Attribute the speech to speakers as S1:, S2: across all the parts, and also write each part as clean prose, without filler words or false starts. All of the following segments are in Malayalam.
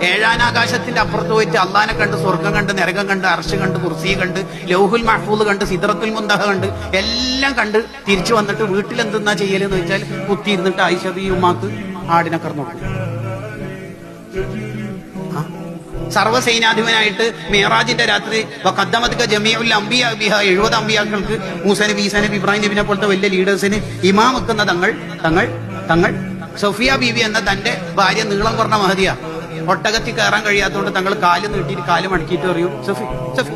S1: ഏഴാനാകാശത്തിന്റെ അപ്പുറത്ത് പോയിട്ട് അള്ളാനെ കണ്ട്, സ്വർഗം കണ്ട്, നരകം കണ്ട്, അർശ് കണ്ട്, കുർസി കണ്ട്, ലൗഹുൽ മഹ്ഫൂദ് കണ്ട്, സിദ്റത്തുൽ മുന്തഹ കണ്ട്, എല്ലാം കണ്ട് തിരിച്ചു വന്നിട്ട് വീട്ടിൽ എന്തെന്നാ ചെയ്യലെന്ന് വെച്ചാൽ കുത്തിയിരുന്നിട്ട് ആയിഷ ബി ഉമ്മാക്ക് ആടിനെ കറന്നു കൊടുക്കും. സർവ്വസൈനാധിപനായിട്ട് മേറാജിന്റെ രാത്രി ജമീഉൽ അംബിയ ബിഹ 70 അമ്പിയാക്കൾക്ക് മൂസാ നബി, ഈസാ നബി, ഇബ്രാഹിം നബിനെ പോലത്തെ വലിയ ലീഡേഴ്സിന് ഇമാം വെക്കുന്ന തങ്ങൾ സഫിയ ബീവി എന്ന തന്റെ ഭാര്യ നീളം കുറഞ്ഞ മഹദിയ ഒട്ടകത്തിൽ കയറാൻ കഴിയാത്തതുകൊണ്ട് തങ്ങൾ കാല് നീട്ടിയിട്ട് കാല് മടക്കിയിട്ട് പറയും, സഫി സഫി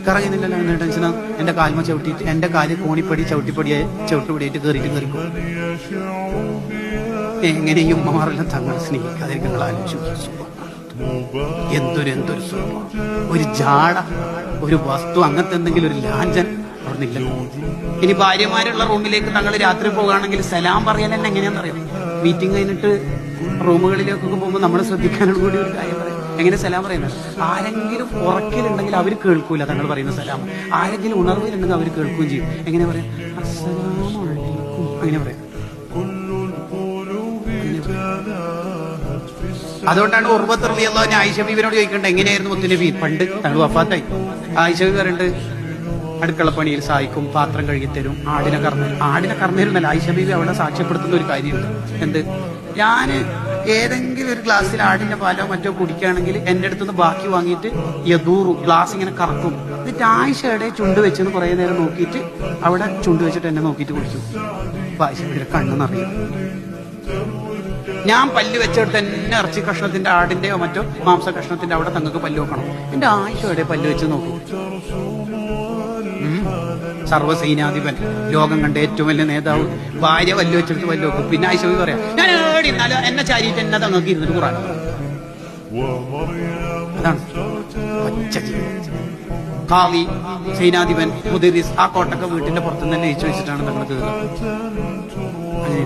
S1: കറങ്ങുന്നില്ലല്ലോ, എന്നെ ടെൻഷനാ, എന്റെ കാൽമ ചവിട്ടിയിട്ട് എന്റെ കാല് കോണിപ്പടി ചവിട്ടുപടിയായിട്ട് കയറിക്കും. എങ്ങനെയും ഉമ്മമാരെല്ലാം തങ്ങളെ സ്നേഹിക്കാതിരിക്കും. നിങ്ങൾ ആലോചിച്ചു, എന്തൊരു ഒരു ജാട, ഒരു വസ്തു, അങ്ങനത്തെ എന്തെങ്കിലും ഒരു ലാഞ്ചൻ പറഞ്ഞില്ലല്ലോ. ഇനി ഭാര്യമാരുള്ള റൂമിലേക്ക് തങ്ങൾ രാത്രി പോകുകയാണെങ്കിൽ സലാം പറയാൻ തന്നെ എങ്ങനെയാണെന്നറിയാം. മീറ്റിംഗ് കഴിഞ്ഞിട്ട് റൂമുകളിലേക്കൊക്കെ പോകുമ്പോൾ നമ്മൾ ശ്രദ്ധിക്കാനുള്ള കൂടി ഒരു കാര്യം പറയാം. എങ്ങനെ സലാം പറയുന്നത്? ആരെങ്കിലും ഉറക്കിലുണ്ടെങ്കിൽ അവർ കേൾക്കൂല തങ്ങൾ പറയുന്ന സലാം. ആരെങ്കിലും ഉണർവിലുണ്ടെങ്കിൽ അവർ കേൾക്കുകയും ചെയ്യും. എങ്ങനെ പറയാം? അസ്സലാമു അലൈക്കും, അങ്ങനെ പറയാം. അതുകൊണ്ടാണ് ഉർവത്ത് റളിയല്ലാഹു അൻഹു ആയിഷ ബീവിയോട് ചോദിക്കേണ്ടത്, എങ്ങനെയായിരുന്നു മുത്തുനബി പണ്ട്? തങ്ങൾ വഫാത്തായി. ആയിഷ ബീവി പറയുന്നുണ്ട്, അടുക്കളപ്പണിയിൽ സഹായിക്കും, പാത്രം കഴുകിത്തരും, ആടിനെ കറന്നേരുന്നല്ല. ആയിഷ ബീവി അവിടെ സാക്ഷ്യപ്പെടുത്തുന്ന ഒരു കാര്യമുണ്ട്. എന്ത്? ഞാൻ ഏതെങ്കിലും ഒരു ഗ്ലാസ്സിൽ ആടിന്റെ പാലോ മറ്റോ കുടിക്കുകയാണെങ്കിൽ എന്റെ അടുത്തുനിന്ന് ബാക്കി വാങ്ങിയിട്ട് യദൂറു ഗ്ലാസ് ഇങ്ങനെ കറക്കും. എന്നിട്ട് ആയിഷയുടെ ചുണ്ട് വെച്ചെന്ന് കുറെ നേരം നോക്കിയിട്ട് അവിടെ ചുണ്ട് വെച്ചിട്ട് എന്നെ നോക്കിയിട്ട് കുടിക്കും. ആയിഷ ബീവിയുടെ കണ്ണെന്നറിയാം. ഞാൻ പല്ല് വെച്ചിട്ട് തന്നെ ഇറച്ചി കഷ്ണത്തിന്റെ, ആടിന്റെയോ മറ്റോ മാംസ കഷ്ണത്തിന്റെ അവിടെ തങ്ങൾക്ക് പല്ല് വെക്കണം. എന്റെ ആയിഷയുടെ പല്ല് വെച്ച് നോക്കും. സർവ്വസൈനാധിപൻ, ലോകം കണ്ട ഏറ്റവും വലിയ നേതാവ്, ഭാര്യ പല്ല് വെച്ചിട്ട് പല്ല് വെക്കും. പിന്നെ ആയിഷ ബീവി പറയാം, ഞാൻ ഏടി എന്നാലും എന്നെ ചാരിയിട്ട് എന്നെ തങ്ങൾക്ക് ഇരുന്നിട്ട് ഖുർആൻ. അതാണ് ഖാദി, സൈനാധിപൻ, മുദരിസ്, ആ കോട്ടൊക്കെ വീട്ടിന്റെ പുറത്തുനിന്ന് തന്നെ ജയിച്ചു വെച്ചിട്ടാണ് തങ്ങൾ തീർന്നത്. അങ്ങനെ